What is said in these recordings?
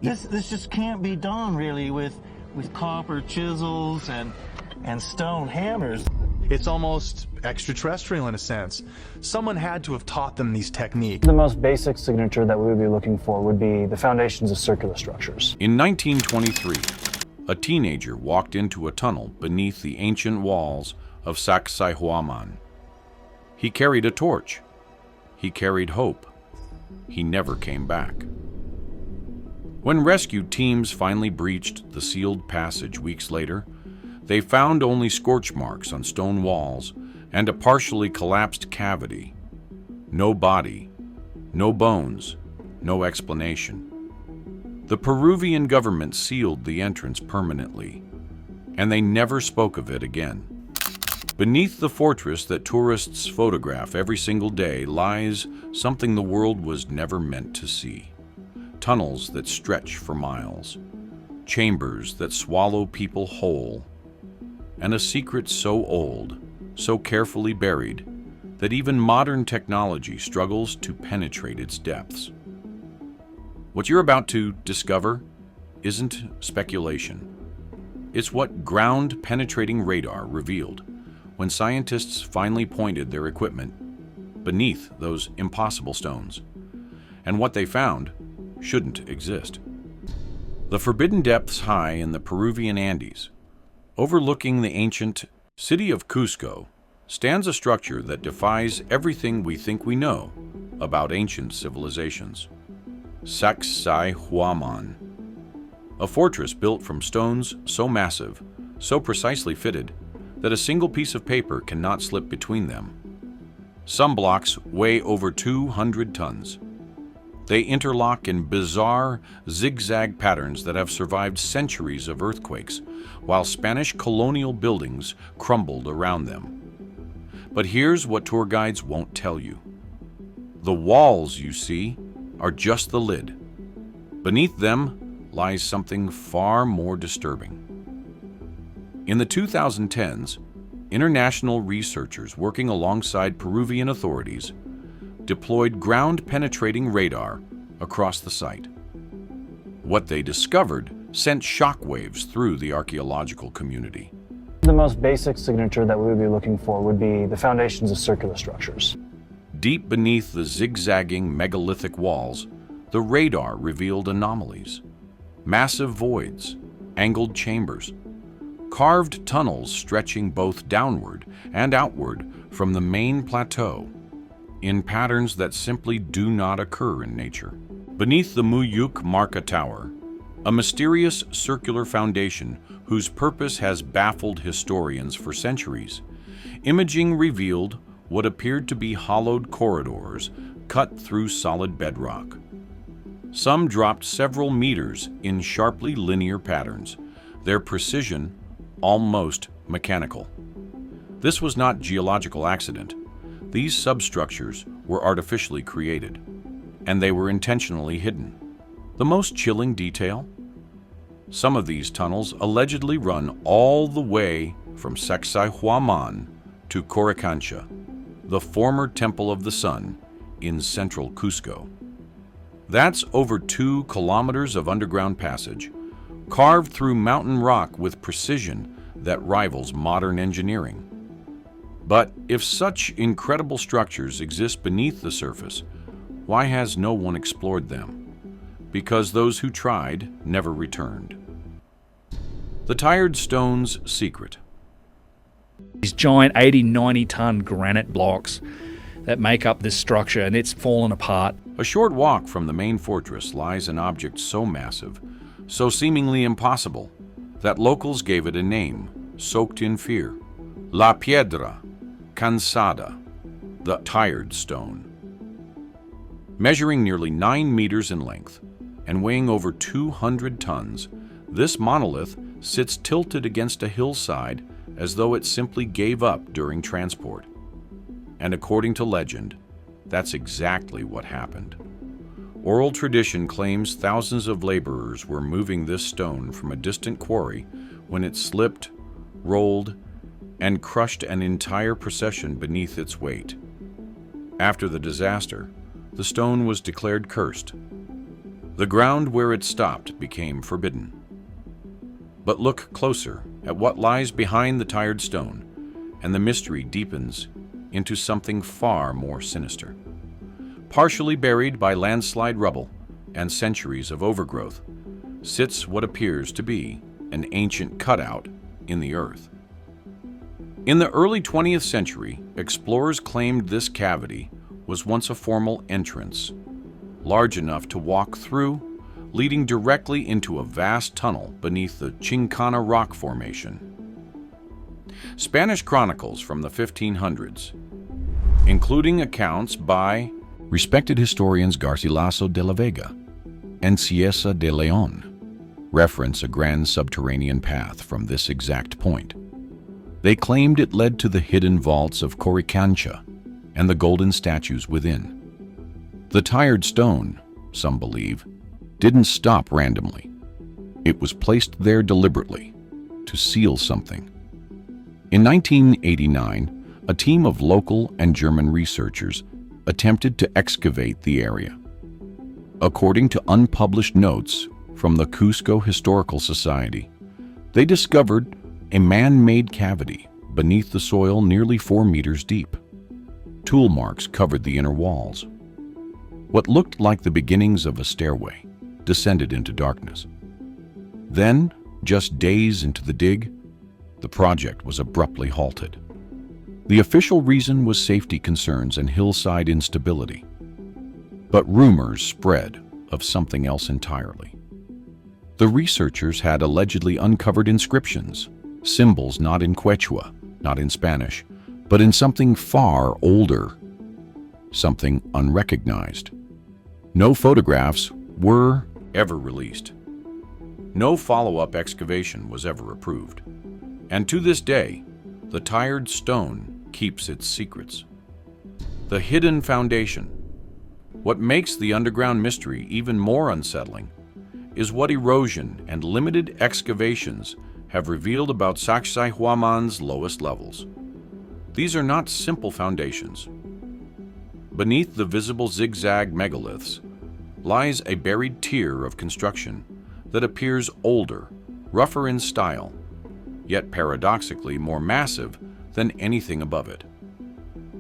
This just can't be done really with copper chisels and stone hammers. It's almost extraterrestrial in a sense. Someone had to have taught them these techniques. The most basic signature that we would be looking for would be the foundations of circular structures. In 1923, a teenager walked into a tunnel beneath the ancient walls of Sacsayhuaman. He carried a torch. He carried hope. He never came back. When rescue teams finally breached the sealed passage weeks later, they found only scorch marks on stone walls and a partially collapsed cavity. No body, no bones, no explanation. The Peruvian government sealed the entrance permanently, and they never spoke of it again. Beneath the fortress that tourists photograph every single day lies something the world was never meant to see. Tunnels that stretch for miles, chambers that swallow people whole, and a secret so old, so carefully buried, that even modern technology struggles to penetrate its depths. What you're about to discover isn't speculation. It's what ground-penetrating radar revealed when scientists finally pointed their equipment beneath those impossible stones. And what they found shouldn't exist. The forbidden depths high in the Peruvian Andes, overlooking the ancient city of Cusco, stands a structure that defies everything we think we know about ancient civilizations. Sacsayhuaman, a fortress built from stones so massive, so precisely fitted, that a single piece of paper cannot slip between them. Some blocks weigh over 200 tons. They interlock in bizarre, zigzag patterns that have survived centuries of earthquakes, while Spanish colonial buildings crumbled around them. But here's what tour guides won't tell you. The walls you see are just the lid. Beneath them lies something far more disturbing. In the 2010s, international researchers working alongside Peruvian authorities deployed ground-penetrating radar across the site. What they discovered sent shockwaves through the archaeological community. The most basic signature that we would be looking for would be the foundations of circular structures. Deep beneath the zigzagging megalithic walls, the radar revealed anomalies, massive voids, angled chambers, carved tunnels stretching both downward and outward from the main plateau, in patterns that simply do not occur in nature. Beneath the Muyuk Marca Tower, a mysterious circular foundation whose purpose has baffled historians for centuries, imaging revealed what appeared to be hollowed corridors cut through solid bedrock. Some dropped several meters in sharply linear patterns, their precision almost mechanical. This was not geological accident. These substructures were artificially created, and they were intentionally hidden. The most chilling detail? Some of these tunnels allegedly run all the way from Sacsayhuaman to Coricancha, the former Temple of the Sun in central Cusco. That's over 2 kilometers of underground passage, carved through mountain rock with precision that rivals modern engineering. But if such incredible structures exist beneath the surface, why has no one explored them? Because those who tried never returned. The Tired Stone's secret. These giant 80, 90-ton granite blocks that make up this structure, and it's fallen apart. A short walk from the main fortress lies an object so massive, so seemingly impossible, that locals gave it a name, soaked in fear. La Piedra Cansada, the Tired Stone. Measuring nearly 9 meters in length and weighing over 200 tons, this monolith sits tilted against a hillside as though it simply gave up during transport. And according to legend, that's exactly what happened. Oral tradition claims thousands of laborers were moving this stone from a distant quarry when it slipped, rolled, and crushed an entire procession beneath its weight. After the disaster, the stone was declared cursed. The ground where it stopped became forbidden. But look closer at what lies behind the tired stone, and the mystery deepens into something far more sinister. Partially buried by landslide rubble and centuries of overgrowth, sits what appears to be an ancient cutout in the earth. In the early 20th century, explorers claimed this cavity was once a formal entrance, large enough to walk through, leading directly into a vast tunnel beneath the Chincana rock formation. Spanish chronicles from the 1500s, including accounts by respected historians Garcilaso de la Vega and Cieza de León, reference a grand subterranean path from this exact point. They claimed it led to the hidden vaults of Coricancha and the golden statues within. The tired stone, some believe, didn't stop randomly. It was placed there deliberately to seal something. In 1989, a team of local and German researchers attempted to excavate the area. According to unpublished notes from the Cusco Historical Society, they discovered a man-made cavity beneath the soil nearly 4 meters deep. Tool marks covered the inner walls. What looked like the beginnings of a stairway descended into darkness. Then, just days into the dig, the project was abruptly halted. The official reason was safety concerns and hillside instability. But rumors spread of something else entirely. The researchers had allegedly uncovered inscriptions, symbols not in Quechua, not in Spanish, but in something far older, something unrecognized. No photographs were ever released. No follow-up excavation was ever approved. And to this day, the tired stone keeps its secrets. The hidden foundation. What makes the underground mystery even more unsettling is what erosion and limited excavations have revealed about Sacsayhuaman's lowest levels. These are not simple foundations. Beneath the visible zigzag megaliths lies a buried tier of construction that appears older, rougher in style, yet paradoxically more massive than anything above it.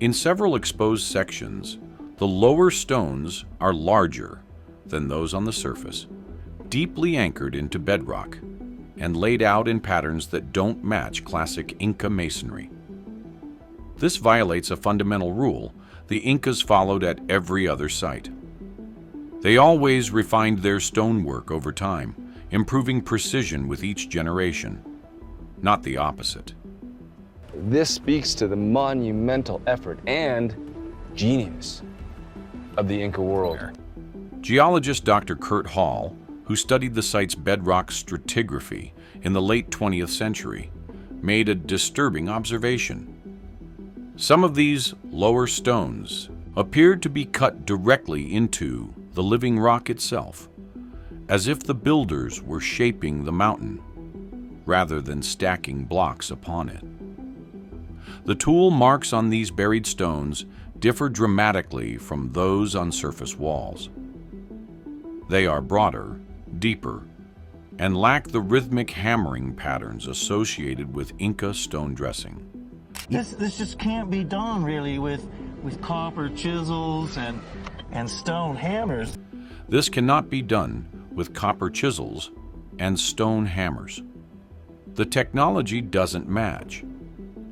In several exposed sections, the lower stones are larger than those on the surface, deeply anchored into bedrock, and laid out in patterns that don't match classic Inca masonry. This violates a fundamental rule the Incas followed at every other site. They always refined their stonework over time, improving precision with each generation, not the opposite. This speaks to the monumental effort and genius of the Inca world. Geologist Dr. Kurt Hall, who studied the site's bedrock stratigraphy in the late 20th century, made a disturbing observation. Some of these lower stones appeared to be cut directly into the living rock itself, as if the builders were shaping the mountain rather than stacking blocks upon it. The tool marks on these buried stones differ dramatically from those on surface walls. They are broader, deeper, and lack the rhythmic hammering patterns associated with Inca stone dressing. This just can't be done really with copper chisels and stone hammers. This cannot be done with copper chisels and stone hammers. The technology doesn't match.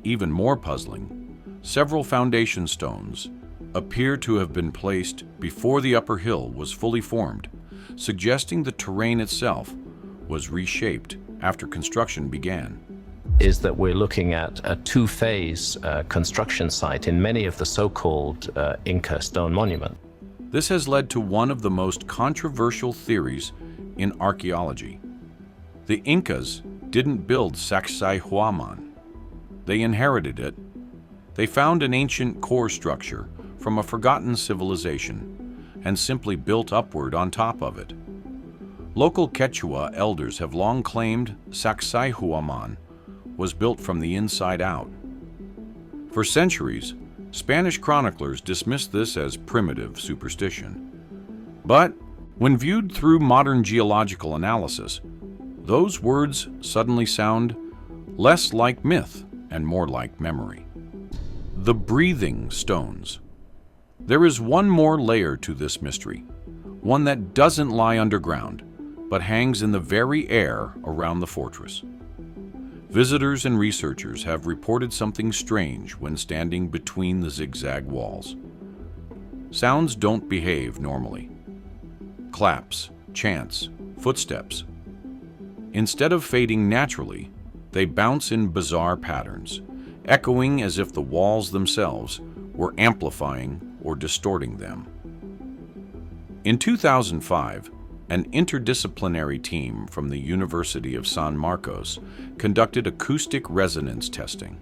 Even more puzzling, several foundation stones appear to have been placed before the upper hill was fully formed, suggesting the terrain itself was reshaped after construction began. Is that we're looking at a two-phase construction site in many of the so-called Inca stone monuments. This has led to one of the most controversial theories in archaeology. The Incas didn't build Sacsayhuaman. They inherited it. They found an ancient core structure from a forgotten civilization and simply built upward on top of it. Local Quechua elders have long claimed Sacsayhuaman was built from the inside out. For centuries, Spanish chroniclers dismissed this as primitive superstition. But When viewed through modern geological analysis, those words suddenly sound less like myth and more like memory. The breathing stones. There is one more layer to this mystery, one that doesn't lie underground, but hangs in the very air around the fortress. Visitors and researchers have reported something strange when standing between the zigzag walls. Sounds don't behave normally. Claps, chants, footsteps. Instead of fading naturally, they bounce in bizarre patterns, echoing as if the walls themselves were amplifying or distorting them. In 2005, an interdisciplinary team from the University of San Marcos conducted acoustic resonance testing.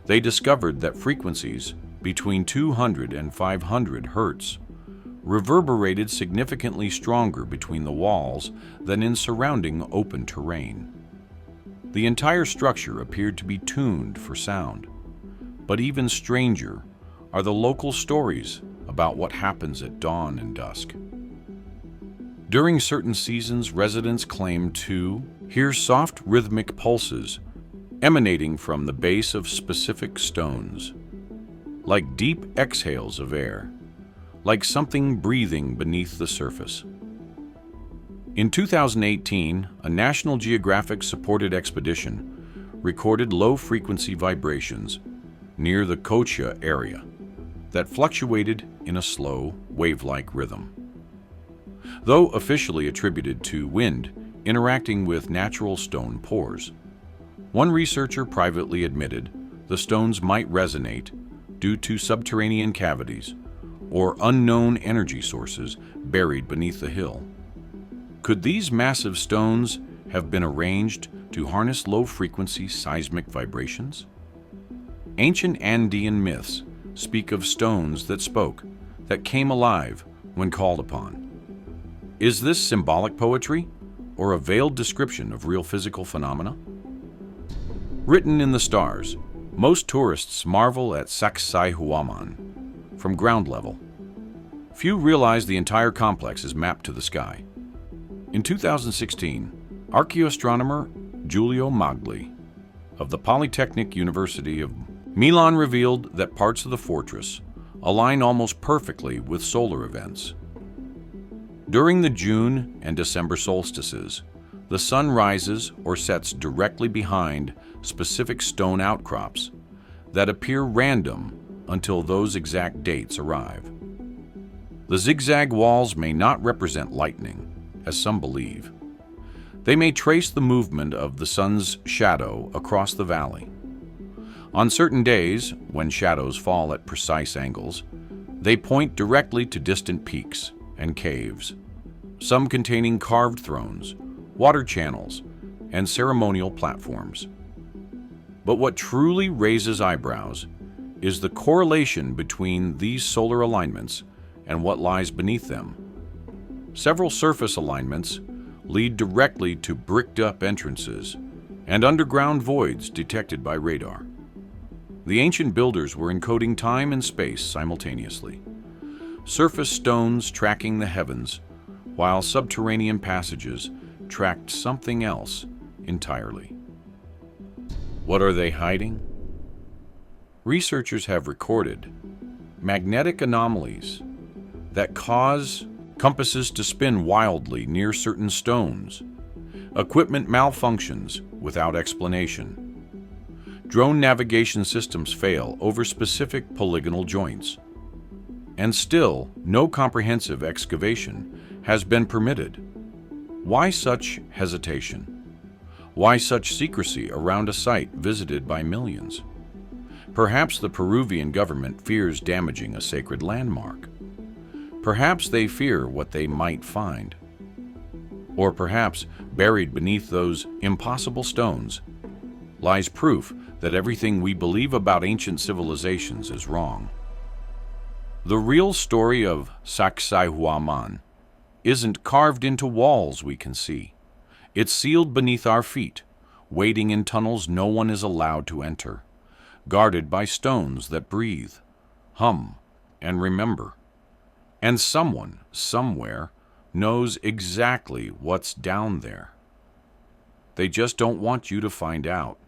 They discovered that frequencies between 200 and 500 hertz reverberated significantly stronger between the walls than in surrounding open terrain. The entire structure appeared to be tuned for sound. But even stranger are the local stories about what happens at dawn and dusk. During certain seasons, residents claim to hear soft rhythmic pulses emanating from the base of specific stones, like deep exhales of air, like something breathing beneath the surface. In 2018, a National Geographic-supported expedition recorded low-frequency vibrations near the Cocha area that fluctuated in a slow, wave-like rhythm. Though officially attributed to wind interacting with natural stone pores, one researcher privately admitted the stones might resonate due to subterranean cavities or unknown energy sources buried beneath the hill. Could these massive stones have been arranged to harness low-frequency seismic vibrations? Ancient Andean myths speak of stones that spoke, that came alive when called upon. Is this symbolic poetry or a veiled description of real physical phenomena? Written in the stars, most tourists marvel at Sacsayhuaman from ground level. Few realize the entire complex is mapped to the sky. In 2016, archaeoastronomer Giulio Magli of the Polytechnic University of Milan revealed that parts of the fortress align almost perfectly with solar events. During the June and December solstices, the sun rises or sets directly behind specific stone outcrops that appear random until those exact dates arrive. The zigzag walls may not represent lightning, as some believe. They may trace the movement of the sun's shadow across the valley. On certain days, when shadows fall at precise angles, they point directly to distant peaks and caves, some containing carved thrones, water channels, and ceremonial platforms. But what truly raises eyebrows is the correlation between these solar alignments and what lies beneath them. Several surface alignments lead directly to bricked-up entrances and underground voids detected by radar. The ancient builders were encoding time and space simultaneously. Surface stones tracking the heavens, while subterranean passages tracked something else entirely. What are they hiding? Researchers have recorded magnetic anomalies that cause compasses to spin wildly near certain stones, equipment malfunctions without explanation. Drone navigation systems fail over specific polygonal joints. And still, no comprehensive excavation has been permitted. Why such hesitation? Why such secrecy around a site visited by millions? Perhaps the Peruvian government fears damaging a sacred landmark. Perhaps they fear what they might find. Or perhaps, buried beneath those impossible stones, lies proof that everything we believe about ancient civilizations is wrong. The real story of Sacsayhuaman isn't carved into walls we can see. It's sealed beneath our feet, waiting in tunnels no one is allowed to enter, guarded by stones that breathe, hum, and remember. And someone, somewhere, knows exactly what's down there. They just don't want you to find out.